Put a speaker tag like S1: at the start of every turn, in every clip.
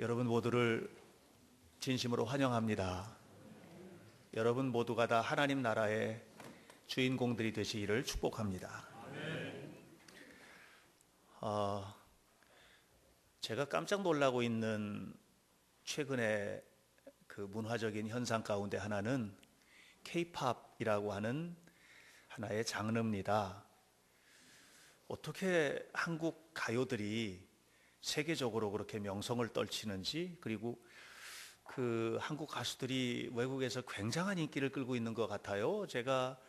S1: 여러분 모두를 진심으로 환영합니다. 여러분 모두가 다 하나님 나라의 주인공들이 되시기를 축복합니다. 제가 깜짝 놀라고 있는 최근의 그 문화적인 현상 가운데 하나는 K-팝이라고 하는 하나의 장르입니다. 어떻게 한국 가요들이 세계적으로 그렇게 명성을 떨치는지, 그리고 그 한국 가수들이 외국에서 굉장한 인기를 끌고 있는 것 같아요. 제가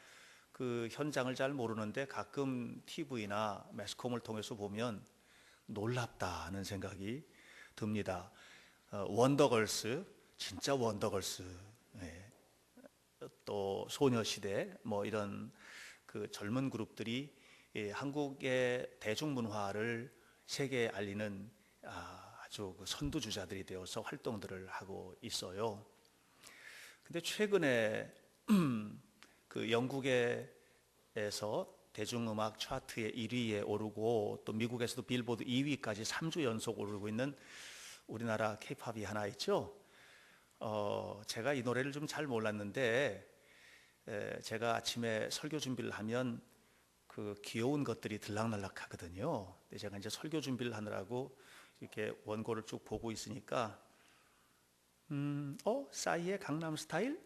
S1: 그 현장을 잘 모르는데 가끔 TV나 매스컴을 통해서 보면 놀랍다는 생각이 듭니다. 원더걸스, 진짜 원더걸스, 네. 또 소녀시대, 뭐 이런 그 젊은 그룹들이 한국의 대중문화를 세계에 알리는 아주 그 선두주자들이 되어서 활동들을 하고 있어요. 근데 최근에 그 영국에서 대중음악 차트의 1위에 오르고 또 미국에서도 빌보드 2위까지 3주 연속 오르고 있는 우리나라 K-팝이 하나 있죠. 제가 이 노래를 좀 잘 몰랐는데 제가 아침에 설교 준비를 하면 그 귀여운 것들이 들락날락 하거든요. 근데 제가 이제 설교 준비를 하느라고 이렇게 원고를 쭉 보고 있으니까 싸이의 강남 스타일?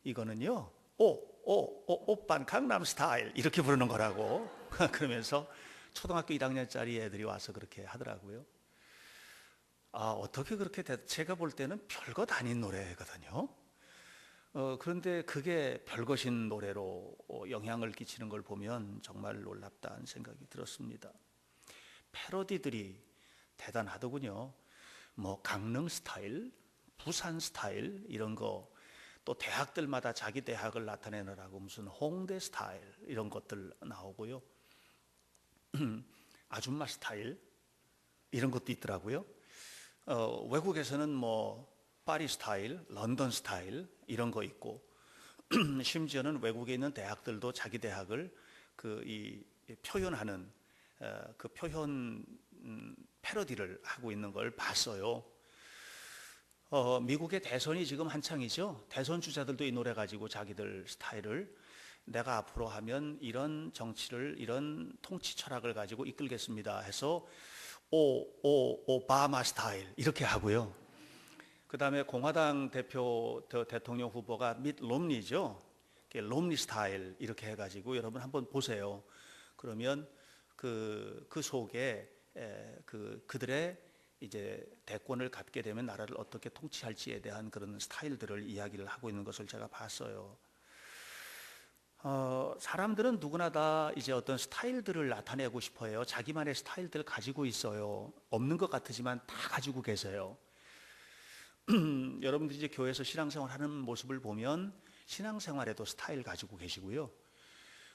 S1: 이거는요, 오빤 강남 스타일 이렇게 부르는 거라고 그러면서 초등학교 1학년짜리 애들이 와서 그렇게 하더라고요. 어떻게 그렇게 제가 볼 때는 별것 아닌 노래거든요. 그런데 그게 별것인 노래로 영향을 끼치는 걸 보면 정말 놀랍다는 생각이 들었습니다. 패러디들이 대단하더군요. 뭐 강릉 스타일, 부산 스타일 이런 거, 또 대학들마다 자기 대학을 나타내느라고 무슨 홍대 스타일 이런 것들 나오고요. 아줌마 스타일 이런 것도 있더라고요. 외국에서는 뭐 파리 스타일, 런던 스타일 이런 거 있고 심지어는 외국에 있는 대학들도 자기 대학을 표현하는 그 표현 패러디를 하고 있는 걸 봤어요. 미국의 대선이 지금 한창이죠. 대선 주자들도 이 노래 가지고 자기들 스타일을 내가 앞으로 하면 이런 정치를, 이런 통치 철학을 가지고 이끌겠습니다 해서 오바마 스타일 이렇게 하고요. 그 다음에 공화당 대통령 후보가 밋 롬니죠. 롬니 스타일 이렇게 해가지고 여러분 한번 보세요. 그러면 그 속에 그들의 이제 대권을 갖게 되면 나라를 어떻게 통치할지에 대한 그런 스타일들을 이야기를 하고 있는 것을 제가 봤어요. 사람들은 누구나 다 이제 어떤 스타일들을 나타내고 싶어요. 자기만의 스타일들을 가지고 있어요. 없는 것 같으지만 다 가지고 계세요. 여러분들이 이제 교회에서 신앙생활 하는 모습을 보면 신앙생활에도 스타일 가지고 계시고요.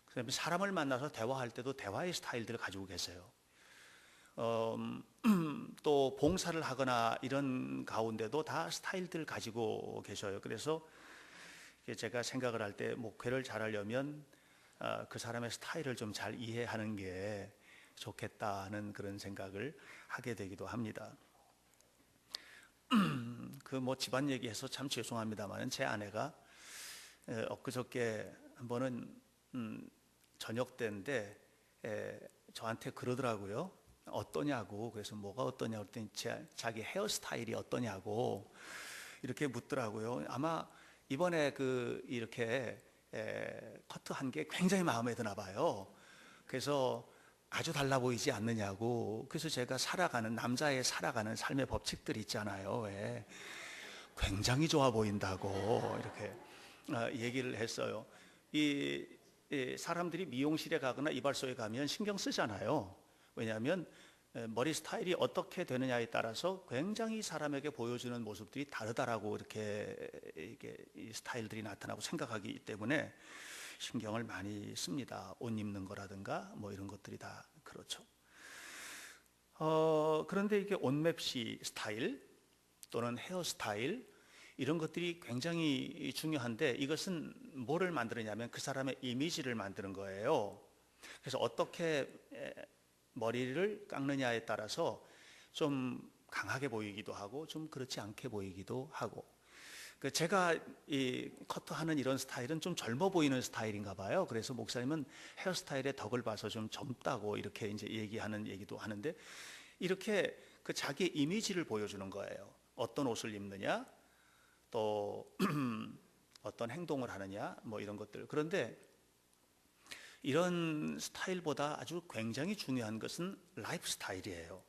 S1: 그다음에 사람을 만나서 대화할 때도 대화의 스타일들을 가지고 계세요. 또 봉사를 하거나 이런 가운데도 다 스타일들을 가지고 계셔요. 그래서 제가 생각을 할 때 목회를 잘하려면 그 사람의 스타일을 좀 잘 이해하는 게 좋겠다는 그런 생각을 하게 되기도 합니다. 그 뭐 집안 얘기해서 참 죄송합니다만 제 아내가 엊그저께 한 번은 저녁 때인데 저한테 그러더라고요. 어떠냐고. 그래서 뭐가 어떠냐고 그랬더니 자기 헤어스타일이 어떠냐고 이렇게 묻더라고요. 아마 이번에 이렇게 커트한 게 굉장히 마음에 드나 봐요. 그래서 아주 달라 보이지 않느냐고. 그래서 제가 남자의 살아가는 삶의 법칙들이 있잖아요. 왜 굉장히 좋아 보인다고 이렇게 얘기를 했어요. 이 사람들이 미용실에 가거나 이발소에 가면 신경 쓰잖아요. 왜냐하면 머리 스타일이 어떻게 되느냐에 따라서 굉장히 사람에게 보여주는 모습들이 다르다라고 이렇게 이 스타일들이 나타나고 생각하기 때문에 신경을 많이 씁니다. 옷 입는 거라든가 뭐 이런 것들이 다 그렇죠. 그런데 이게 옷맵시 스타일 또는 헤어스타일 이런 것들이 굉장히 중요한데 이것은 뭐를 만드느냐면 그 사람의 이미지를 만드는 거예요. 그래서 어떻게 머리를 깎느냐에 따라서 좀 강하게 보이기도 하고 좀 그렇지 않게 보이기도 하고. 제가 이 커트하는 이런 스타일은 좀 젊어 보이는 스타일인가 봐요. 그래서 목사님은 헤어스타일의 덕을 봐서 좀 젊다고 이렇게 이제 얘기하는 얘기도 하는데, 이렇게 그 자기의 이미지를 보여주는 거예요. 어떤 옷을 입느냐, 또 어떤 행동을 하느냐, 뭐 이런 것들. 그런데 이런 스타일보다 아주 굉장히 중요한 것은 라이프 스타일이에요.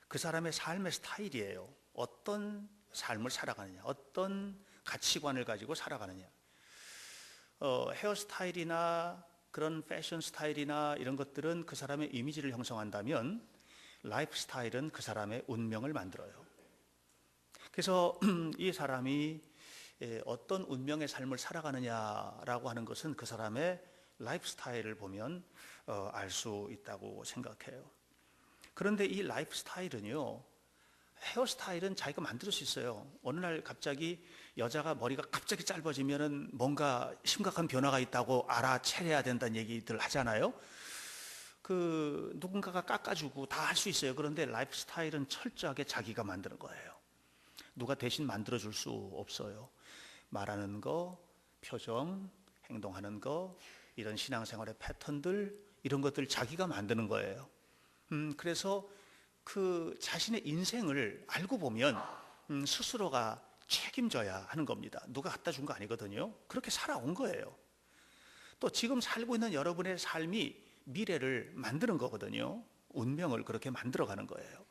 S1: 그 사람의 삶의 스타일이에요. 어떤 삶을 살아가느냐, 어떤 가치관을 가지고 살아가느냐. 헤어스타일이나 그런 패션 스타일이나 이런 것들은 그 사람의 이미지를 형성한다면, 라이프 스타일은 그 사람의 운명을 만들어요. 그래서 이 사람이 어떤 운명의 삶을 살아가느냐라고 하는 것은 그 사람의 라이프 스타일을 보면 알 수 있다고 생각해요. 그런데 이 라이프 스타일은요, 헤어스타일은 자기가 만들 수 있어요. 어느 날 갑자기 여자가 머리가 갑자기 짧아지면은 뭔가 심각한 변화가 있다고 알아채려야 된다는 얘기들 하잖아요. 누군가가 깎아주고 다 할 수 있어요. 그런데 라이프 스타일은 철저하게 자기가 만드는 거예요. 누가 대신 만들어줄 수 없어요. 말하는 거, 표정, 행동하는 거, 이런 신앙생활의 패턴들, 이런 것들 자기가 만드는 거예요. 그래서 그 자신의 인생을 알고 보면 스스로가 책임져야 하는 겁니다. 누가 갖다 준 거 아니거든요. 그렇게 살아온 거예요. 또 지금 살고 있는 여러분의 삶이 미래를 만드는 거거든요. 운명을 그렇게 만들어가는 거예요.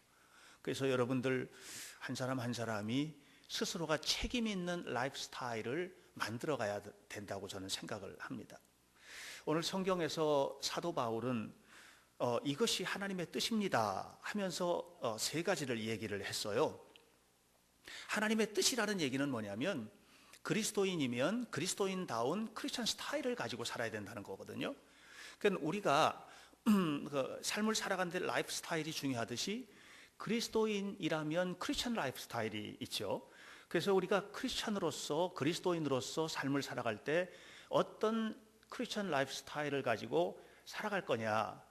S1: 그래서 여러분들 한 사람 한 사람이 스스로가 책임 있는 라이프 스타일을 만들어 가야 된다고 저는 생각을 합니다. 오늘 성경에서 사도 바울은 이것이 하나님의 뜻입니다 하면서 세 가지를 얘기를 했어요. 하나님의 뜻이라는 얘기는 뭐냐면, 그리스도인이면 그리스도인다운 크리스천 스타일을 가지고 살아야 된다는 거거든요. 그러니까 우리가 삶을 살아가는데 라이프 스타일이 중요하듯이, 그리스도인이라면 크리스천 라이프 스타일이 있죠. 그래서 우리가 크리스천으로서, 그리스도인으로서 삶을 살아갈 때 어떤 크리스천 라이프 스타일을 가지고 살아갈 거냐,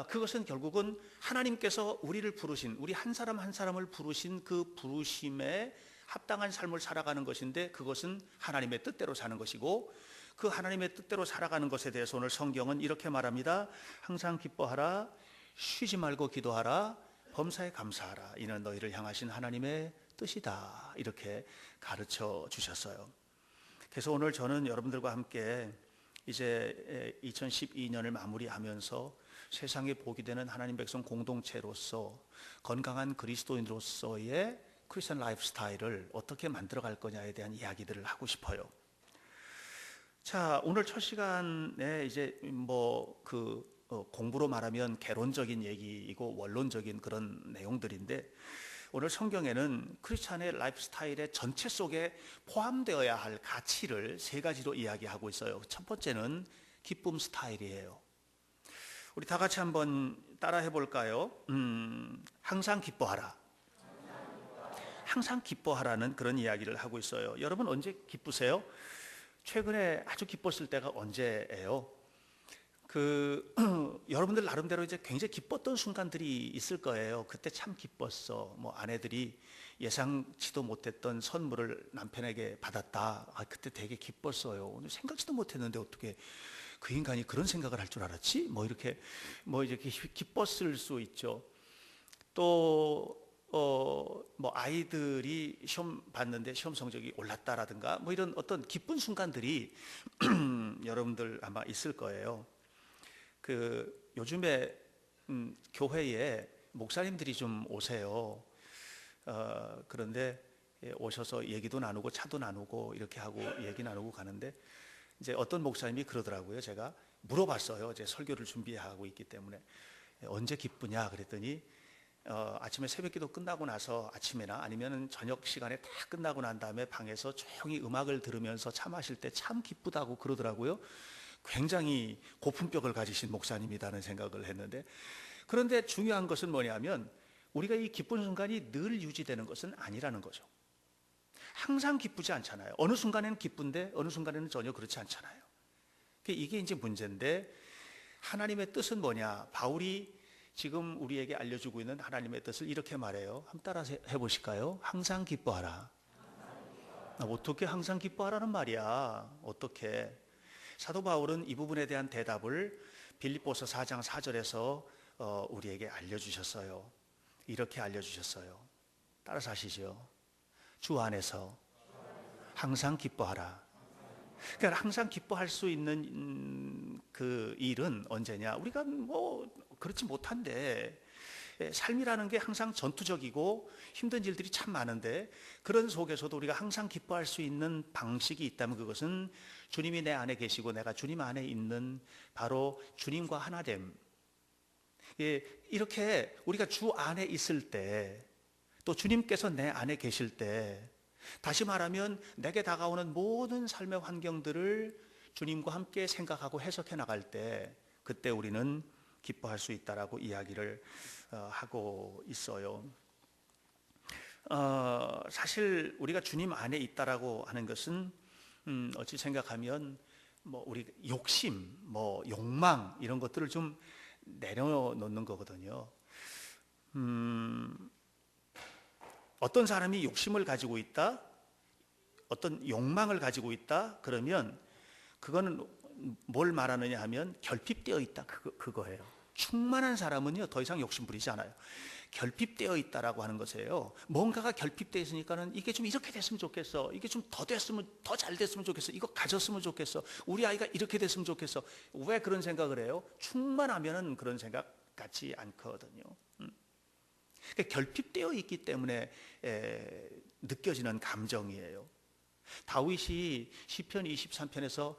S1: 그것은 결국은 하나님께서 우리를 부르신, 우리 한 사람 한 사람을 부르신 그 부르심에 합당한 삶을 살아가는 것인데, 그것은 하나님의 뜻대로 사는 것이고, 그 하나님의 뜻대로 살아가는 것에 대해서 오늘 성경은 이렇게 말합니다. 항상 기뻐하라, 쉬지 말고 기도하라, 범사에 감사하라. 이는 너희를 향하신 하나님의 뜻이다. 이렇게 가르쳐 주셨어요. 그래서 오늘 저는 여러분들과 함께 이제 2012년을 마무리하면서 세상에 복이 되는 하나님 백성 공동체로서, 건강한 그리스도인으로서의 크리스천 라이프 스타일을 어떻게 만들어 갈 거냐에 대한 이야기들을 하고 싶어요. 자, 오늘 첫 시간에 이제 공부로 말하면 개론적인 얘기이고 원론적인 그런 내용들인데, 오늘 성경에는 크리스찬의 라이프 스타일의 전체 속에 포함되어야 할 가치를 세 가지로 이야기하고 있어요. 첫 번째는 기쁨 스타일이에요. 우리 다 같이 한번 따라해 볼까요? 항상 기뻐하라. 항상 기뻐하라는 그런 이야기를 하고 있어요. 여러분 언제 기쁘세요? 최근에 아주 기뻤을 때가 언제예요? 여러분들 나름대로 이제 굉장히 기뻤던 순간들이 있을 거예요. 그때 참 기뻤어. 뭐 아내들이 예상치도 못했던 선물을 남편에게 받았다. 그때 되게 기뻤어요. 생각지도 못했는데 어떻게 그 인간이 그런 생각을 할 줄 알았지? 이렇게 기뻤을 수 있죠. 또 아이들이 시험 봤는데 시험 성적이 올랐다라든가 이런 어떤 기쁜 순간들이 여러분들 아마 있을 거예요. 요즘에 교회에 목사님들이 좀 오세요. 그런데 오셔서 얘기도 나누고 차도 나누고 이렇게 하고 얘기 나누고 가는데, 이제 어떤 목사님이 그러더라고요. 제가 물어봤어요. 이제 설교를 준비하고 있기 때문에 언제 기쁘냐 그랬더니 아침에 새벽기도 끝나고 나서, 아침에나 아니면 저녁 시간에 다 끝나고 난 다음에 방에서 조용히 음악을 들으면서 차 마실 때 참 기쁘다고 그러더라고요. 굉장히 고품격을 가지신 목사님이라는 생각을 했는데, 그런데 중요한 것은 뭐냐면, 우리가 이 기쁜 순간이 늘 유지되는 것은 아니라는 거죠. 항상 기쁘지 않잖아요. 어느 순간에는 기쁜데 어느 순간에는 전혀 그렇지 않잖아요. 이게 이제 문제인데, 하나님의 뜻은 뭐냐? 바울이 지금 우리에게 알려주고 있는 하나님의 뜻을 이렇게 말해요. 한번 따라 해보실까요? 항상 기뻐하라. 어떻게 항상 기뻐하라는 말이야? 어떻게? 사도 바울은 이 부분에 대한 대답을 빌립보서 4장 4절에서 우리에게 알려주셨어요. 이렇게 알려주셨어요. 따라서 하시죠. 주 안에서 항상 기뻐하라. 그러니까 항상 기뻐할 수 있는 그 일은 언제냐? 우리가 뭐 그렇지 못한데, 삶이라는 게 항상 전투적이고 힘든 일들이 참 많은데, 그런 속에서도 우리가 항상 기뻐할 수 있는 방식이 있다면 그것은 주님이 내 안에 계시고 내가 주님 안에 있는 바로 주님과 하나됨. 이렇게 우리가 주 안에 있을 때, 또 주님께서 내 안에 계실 때, 다시 말하면 내게 다가오는 모든 삶의 환경들을 주님과 함께 생각하고 해석해 나갈 때, 그때 우리는 기뻐할 수 있다라고 이야기를 하고 있어요. 사실 우리가 주님 안에 있다라고 하는 것은 어찌 생각하면 뭐 우리 욕심, 뭐 욕망 이런 것들을 좀 내려놓는 거거든요. 어떤 사람이 욕심을 가지고 있다, 어떤 욕망을 가지고 있다, 그러면 그거는 뭘 말하느냐 하면 결핍되어 있다, 그거예요. 충만한 사람은요 더 이상 욕심 부리지 않아요. 결핍되어 있다라고 하는 것이에요. 뭔가가 결핍되어 있으니까는 이게 좀 이렇게 됐으면 좋겠어, 이게 좀 더 됐으면, 더 잘 됐으면 좋겠어, 이거 가졌으면 좋겠어, 우리 아이가 이렇게 됐으면 좋겠어. 왜 그런 생각을 해요? 충만하면은 그런 생각 같지 않거든요. 그러니까 결핍되어 있기 때문에 느껴지는 감정이에요. 다윗이 시편 23편에서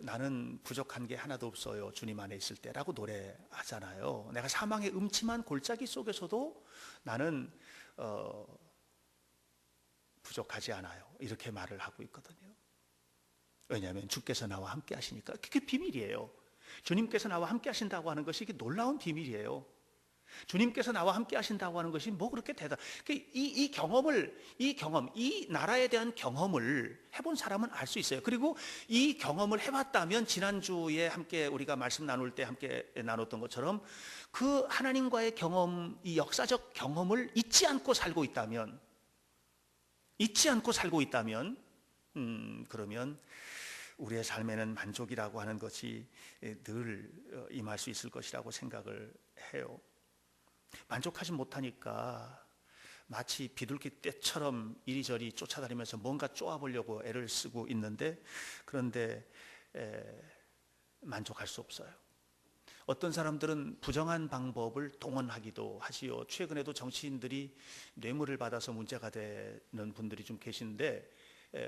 S1: 나는 부족한 게 하나도 없어요 주님 안에 있을 때라고 노래하잖아요. 내가 사망의 음침한 골짜기 속에서도 나는 부족하지 않아요, 이렇게 말을 하고 있거든요. 왜냐하면 주께서 나와 함께 하시니까. 그게 비밀이에요. 주님께서 나와 함께 하신다고 하는 것이 이게 놀라운 비밀이에요. 주님께서 나와 함께 하신다고 하는 것이 뭐 그렇게 이 나라에 대한 경험을 해본 사람은 알 수 있어요. 그리고 이 경험을 해봤다면, 지난주에 함께 우리가 말씀 나눌 때 함께 나눴던 것처럼 그 하나님과의 경험, 이 역사적 경험을 잊지 않고 살고 있다면, 그러면 우리의 삶에는 만족이라고 하는 것이 늘 임할 수 있을 것이라고 생각을 해요. 만족하지 못하니까 마치 비둘기 떼처럼 이리저리 쫓아다니면서 뭔가 쪼아보려고 애를 쓰고 있는데, 그런데 만족할 수 없어요. 어떤 사람들은 부정한 방법을 동원하기도 하지요. 최근에도 정치인들이 뇌물을 받아서 문제가 되는 분들이 좀 계신데,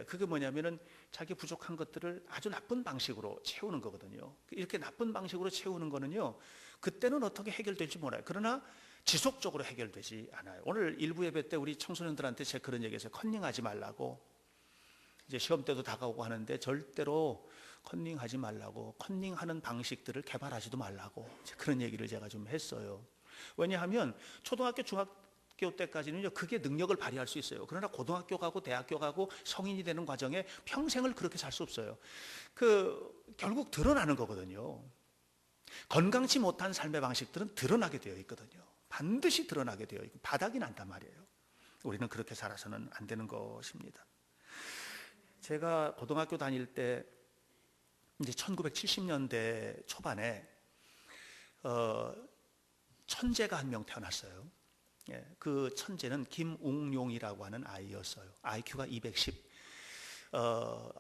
S1: 그게 뭐냐면은 자기 부족한 것들을 아주 나쁜 방식으로 채우는 거거든요. 이렇게 나쁜 방식으로 채우는 거는요, 그때는 어떻게 해결될지 몰라요. 그러나 지속적으로 해결되지 않아요. 오늘 일부 예배 때 우리 청소년들한테 제가 그런 얘기했어요. 컨닝하지 말라고. 이제 시험 때도 다가오고 하는데 절대로 컨닝하지 말라고, 컨닝하는 방식들을 개발하지도 말라고, 그런 얘기를 제가 좀 했어요. 왜냐하면 초등학교, 중학교 때까지는요 그게 능력을 발휘할 수 있어요. 그러나 고등학교 가고 대학교 가고 성인이 되는 과정에 평생을 그렇게 살 수 없어요. 결국 드러나는 거거든요. 건강치 못한 삶의 방식들은 드러나게 되어 있거든요. 반드시 드러나게 되어 있고 바닥이 난단 말이에요. 우리는 그렇게 살아서는 안 되는 것입니다. 제가 고등학교 다닐 때 이제 1970년대 초반에 천재가 한 명 태어났어요. 그 천재는 김웅용이라고 하는 아이였어요. IQ가 210.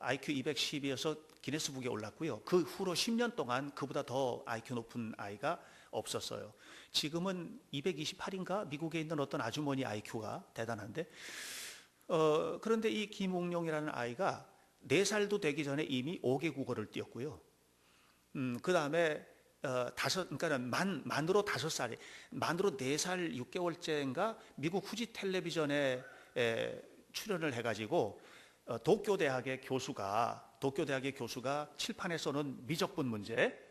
S1: IQ 210이어서 기네스북에 올랐고요. 그 후로 10년 동안 그보다 더 IQ 높은 아이가 없었어요. 지금은 228인가 미국에 있는 어떤 아주머니 IQ가 대단한데, 그런데 이 김웅용이라는 아이가 4살도 되기 전에 이미 5개 국어를 띄었고요. 그 다음에 그러니까 만으로 5살이, 만으로 4살 6개월째인가 미국 후지 텔레비전에 출연을 해가지고 도쿄 대학의 교수가 칠판에 써놓은 미적분 문제,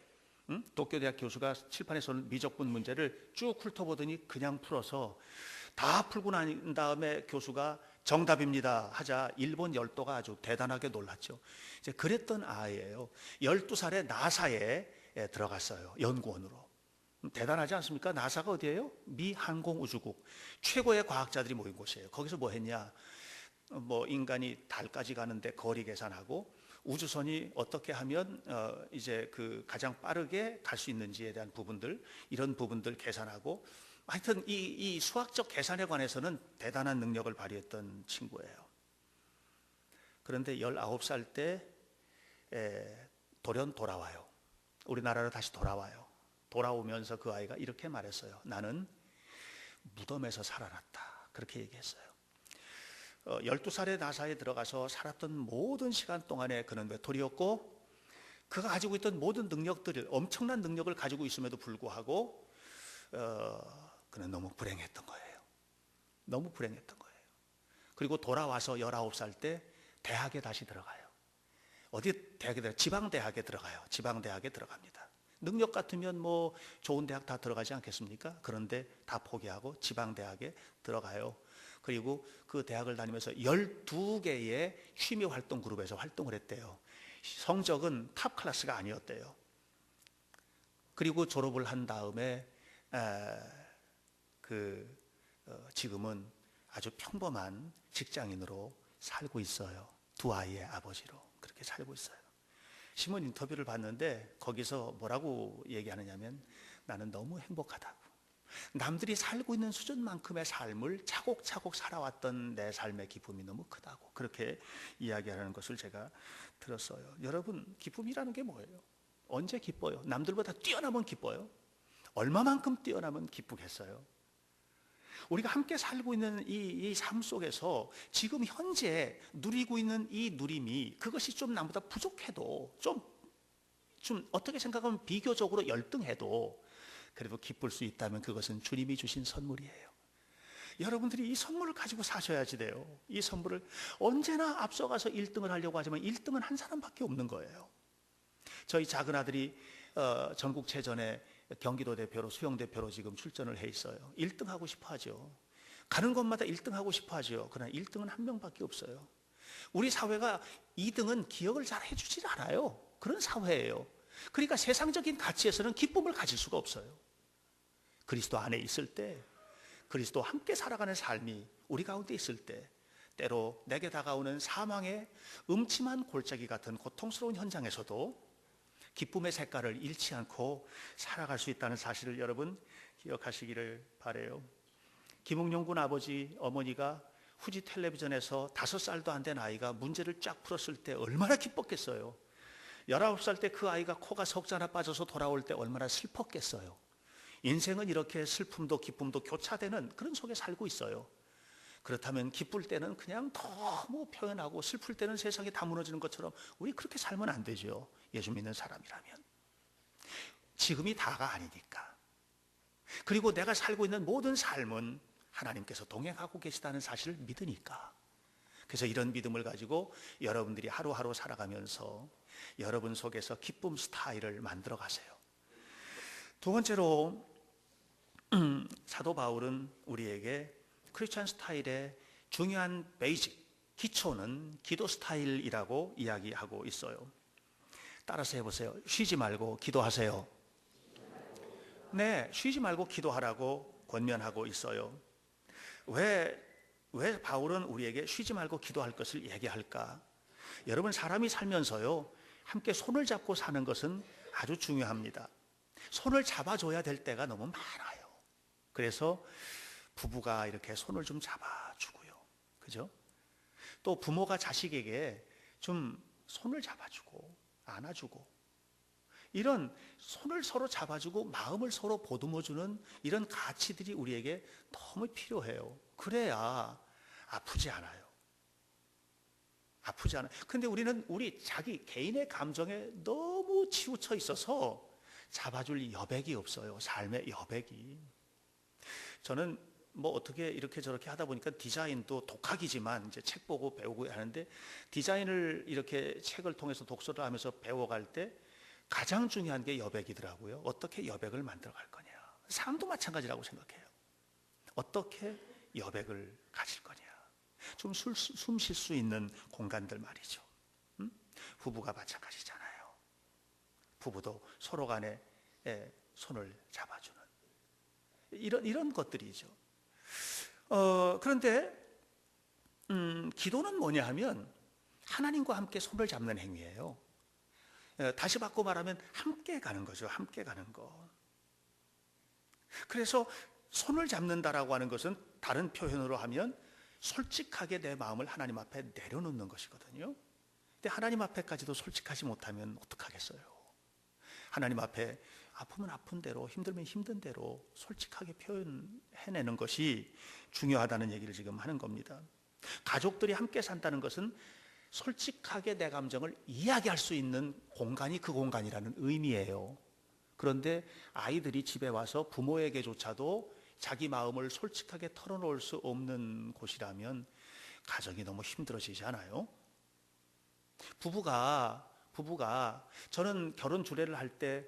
S1: 도쿄 대학 교수가 칠판에 써놓은 미적분 문제를 쭉 훑어보더니 그냥 풀어서 다 풀고 난 다음에 교수가 정답입니다 하자 일본 열도가 아주 대단하게 놀랐죠. 이제 그랬던 아이예요. 12살에 나사에 들어갔어요, 연구원으로. 대단하지 않습니까? 나사가 어디예요? 미 항공우주국 최고의 과학자들이 모인 곳이에요. 거기서 뭐 했냐? 뭐 인간이 달까지 가는데 거리 계산하고 우주선이 어떻게 하면 이제 그 가장 빠르게 갈 수 있는지에 대한 부분들, 이런 부분들 계산하고, 하여튼 이 수학적 계산에 관해서는 대단한 능력을 발휘했던 친구예요. 그런데 19살 때 돌연 돌아와요. 우리나라로 다시 돌아와요. 돌아오면서 그 아이가 이렇게 말했어요. 나는 무덤에서 살아났다. 그렇게 얘기했어요. 12살에 나사에 들어가서 살았던 모든 시간 동안에 그는 외톨이였고, 그가 가지고 있던 모든 능력들을, 엄청난 능력을 가지고 있음에도 불구하고 그는 너무 불행했던 거예요. 너무 불행했던 거예요. 그리고 돌아와서 19살 때 대학에 다시 들어가요. 어디 대학에 들어가요? 지방대학에 들어가요. 지방대학에 들어갑니다. 능력 같으면 뭐 좋은 대학 다 들어가지 않겠습니까? 그런데 다 포기하고 지방대학에 들어가요. 그리고 그 대학을 다니면서 12개의 취미활동 그룹에서 활동을 했대요. 성적은 탑 클래스가 아니었대요. 그리고 졸업을 한 다음에 지금은 아주 평범한 직장인으로 살고 있어요. 두 아이의 아버지로 그렇게 살고 있어요. 신문 인터뷰를 봤는데 거기서 뭐라고 얘기하느냐면, 나는 너무 행복하다고, 남들이 살고 있는 수준만큼의 삶을 차곡차곡 살아왔던 내 삶의 기쁨이 너무 크다고 그렇게 이야기하는 것을 제가 들었어요. 여러분, 기쁨이라는 게 뭐예요? 언제 기뻐요? 남들보다 뛰어나면 기뻐요? 얼마만큼 뛰어나면 기쁘겠어요? 우리가 함께 살고 있는 이 삶 속에서 지금 현재 누리고 있는 이 누림이, 그것이 좀 남보다 부족해도, 좀 어떻게 생각하면 비교적으로 열등해도 그래도 기쁠 수 있다면 그것은 주님이 주신 선물이에요. 여러분들이 이 선물을 가지고 사셔야지 돼요. 이 선물을 언제나 앞서가서 1등을 하려고 하지만 1등은 한 사람밖에 없는 거예요. 저희 작은 아들이 전국체전에 경기도 대표로, 수영 대표로 지금 출전을 해 있어요. 1등 하고 싶어 하죠. 가는 곳마다 1등 하고 싶어 하죠. 그러나 1등은 한 명밖에 없어요. 우리 사회가 2등은 기억을 잘 해주질 않아요. 그런 사회예요. 그러니까 세상적인 가치에서는 기쁨을 가질 수가 없어요. 그리스도 안에 있을 때, 그리스도와 함께 살아가는 삶이 우리 가운데 있을 때, 때로 내게 다가오는 사망의 음침한 골짜기 같은 고통스러운 현장에서도 기쁨의 색깔을 잃지 않고 살아갈 수 있다는 사실을 여러분 기억하시기를 바라요. 김웅용 군 아버지, 어머니가 후지 텔레비전에서 5살도 안 된 아이가 문제를 쫙 풀었을 때 얼마나 기뻤겠어요. 19살 때 그 아이가 코가 석자나 빠져서 돌아올 때 얼마나 슬펐겠어요. 인생은 이렇게 슬픔도 기쁨도 교차되는 그런 속에 살고 있어요. 그렇다면 기쁠 때는 그냥 너무 표현하고, 슬플 때는 세상이 다 무너지는 것처럼 우리 그렇게 살면 안 되죠. 예수 믿는 사람이라면. 지금이 다가 아니니까. 그리고 내가 살고 있는 모든 삶은 하나님께서 동행하고 계시다는 사실을 믿으니까. 그래서 이런 믿음을 가지고 여러분들이 하루하루 살아가면서 여러분 속에서 기쁨 스타일을 만들어 가세요. 두 번째로 사도 바울은 우리에게 크리스찬 스타일의 중요한 베이직, 기초는 기도 스타일이라고 이야기하고 있어요. 따라서 해보세요. 쉬지 말고 기도하세요. 네, 쉬지 말고 기도하라고 권면하고 있어요. 왜 바울은 우리에게 쉬지 말고 기도할 것을 얘기할까? 여러분, 사람이 살면서요, 함께 손을 잡고 사는 것은 아주 중요합니다. 손을 잡아줘야 될 때가 너무 많아요. 그래서 부부가 이렇게 손을 좀 잡아주고요. 그죠? 또 부모가 자식에게 좀 손을 잡아주고 안아주고, 이런 손을 서로 잡아주고 마음을 서로 보듬어주는 이런 가치들이 우리에게 너무 필요해요. 그래야 아프지 않아요. 아프지 않아요. 근데 우리는 우리 자기 개인의 감정에 너무 치우쳐 있어서 잡아줄 여백이 없어요. 삶의 여백이. 저는 뭐 어떻게 이렇게 저렇게 하다 보니까 디자인도 독학이지만 이제 책 보고 배우고 하는데, 디자인을 이렇게 책을 통해서 독서를 하면서 배워갈 때 가장 중요한 게 여백이더라고요. 어떻게 여백을 만들어 갈 거냐. 삶도 마찬가지라고 생각해요. 어떻게 여백을 가질 거냐. 좀 숨 쉴 수 있는 공간들 말이죠. 부부가 마찬가지잖아요. 부부도 서로 간에 손을 잡아주는. 이런 것들이죠. 그런데 기도는 뭐냐 하면 하나님과 함께 손을 잡는 행위예요. 다시 바꿔 말하면 함께 가는 거죠. 함께 가는 거. 그래서 손을 잡는다라고 하는 것은 다른 표현으로 하면 솔직하게 내 마음을 하나님 앞에 내려놓는 것이거든요. 근데 하나님 앞에까지도 솔직하지 못하면 어떡하겠어요? 하나님 앞에 아프면 아픈 대로, 힘들면 힘든 대로 솔직하게 표현해내는 것이 중요하다는 얘기를 지금 하는 겁니다. 가족들이 함께 산다는 것은 솔직하게 내 감정을 이야기할 수 있는 공간이 그 공간이라는 의미예요. 그런데 아이들이 집에 와서 부모에게조차도 자기 마음을 솔직하게 털어놓을 수 없는 곳이라면 가정이 너무 힘들어지지 않아요? 부부가 저는 결혼 주례를 할때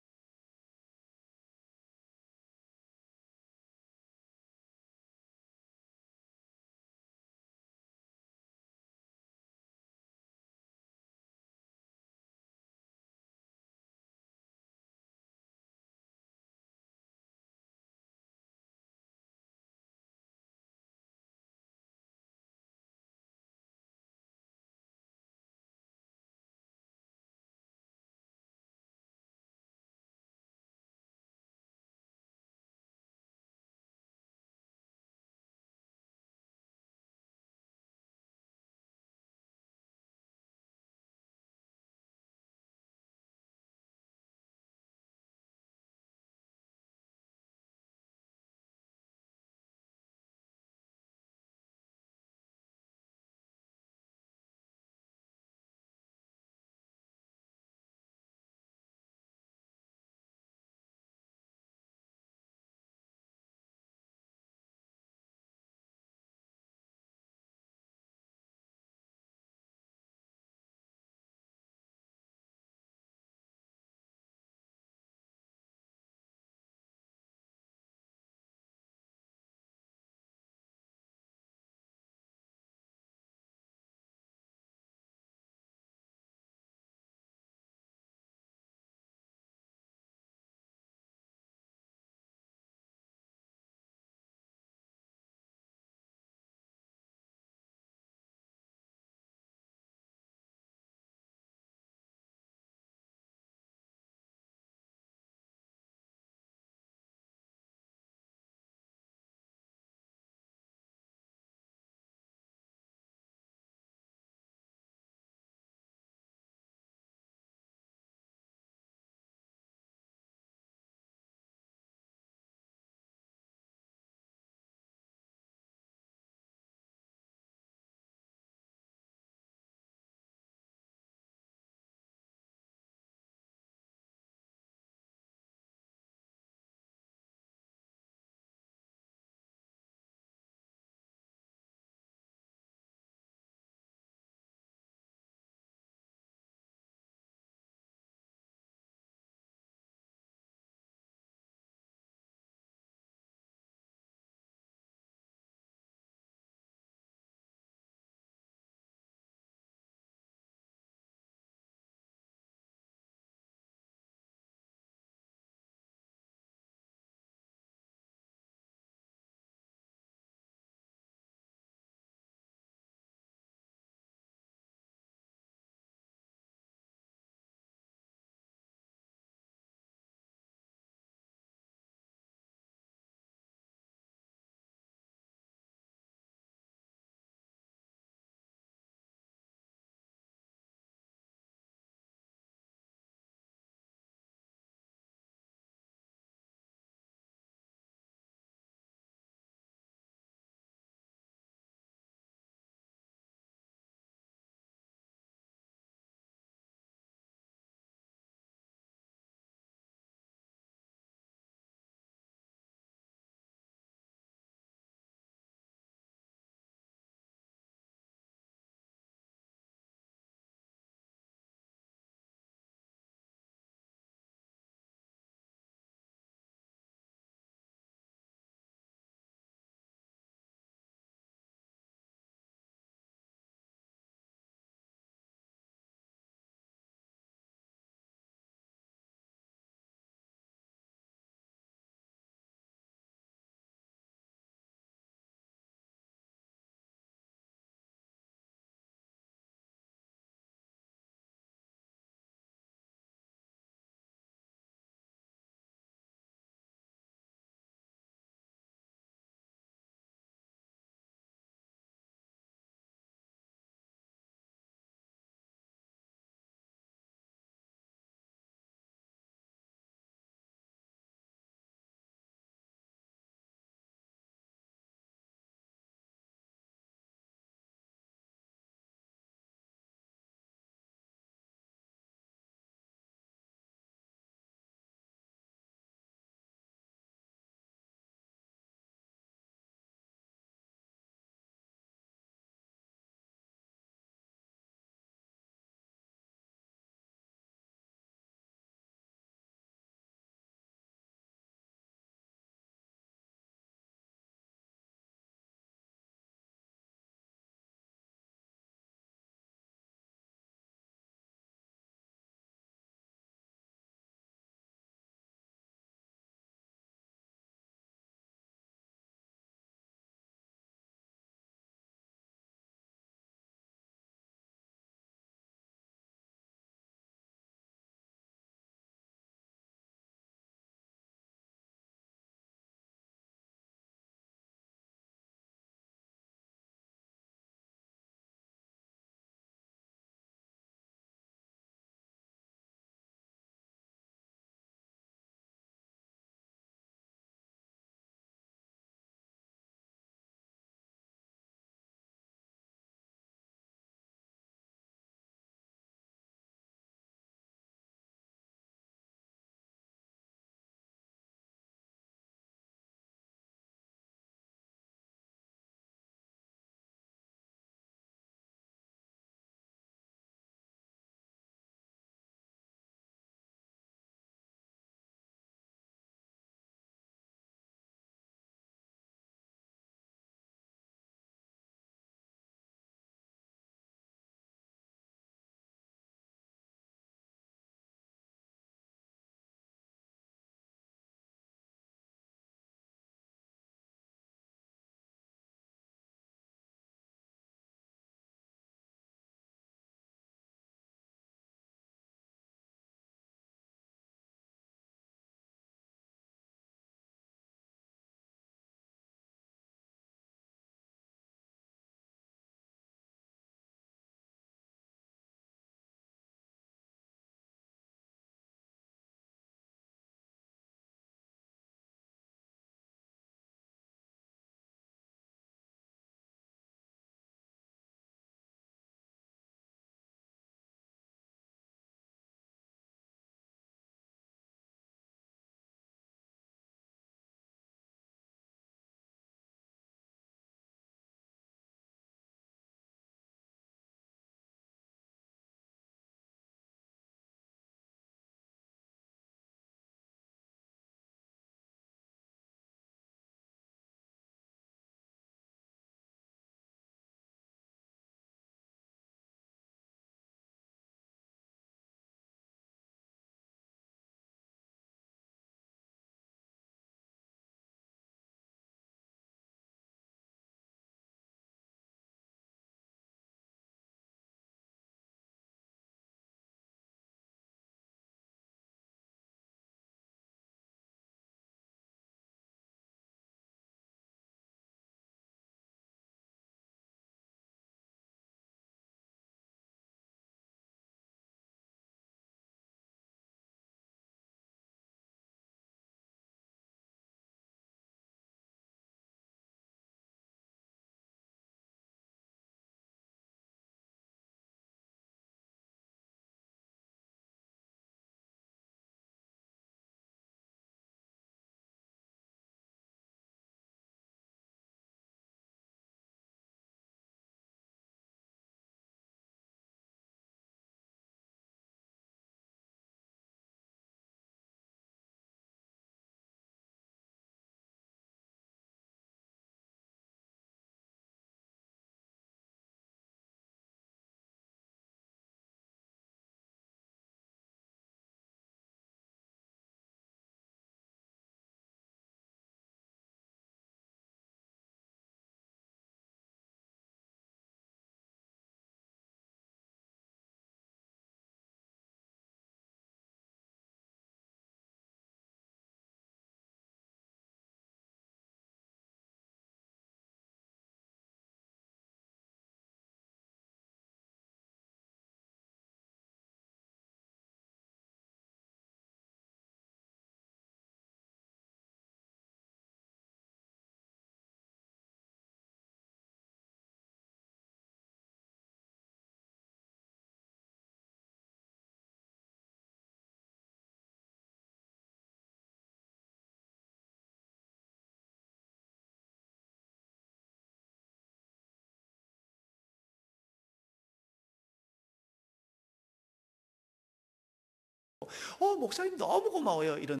S1: 목사님 너무 고마워요. 이런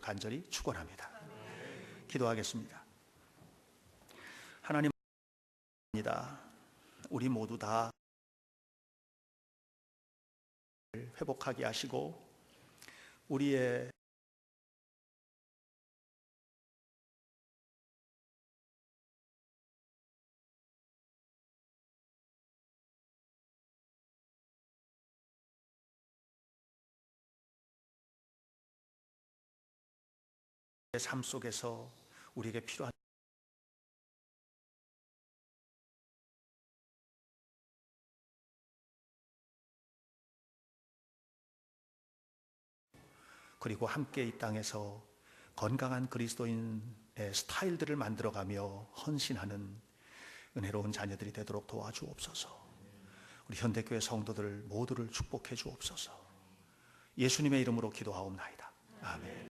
S1: 간절히 축원합니다. 기도하겠습니다. 하나님, 우리 모두 다 회복하게 하시고 우리의 삶 속에서 우리에게 필요한 그리고 함께 이 땅에서 건강한 그리스도인의 스타일들을 만들어가며 헌신하는 은혜로운 자녀들이 되도록 도와주옵소서. 우리 현대교회 성도들 모두를 축복해 주옵소서. 예수님의 이름으로 기도하옵나이다. 아멘.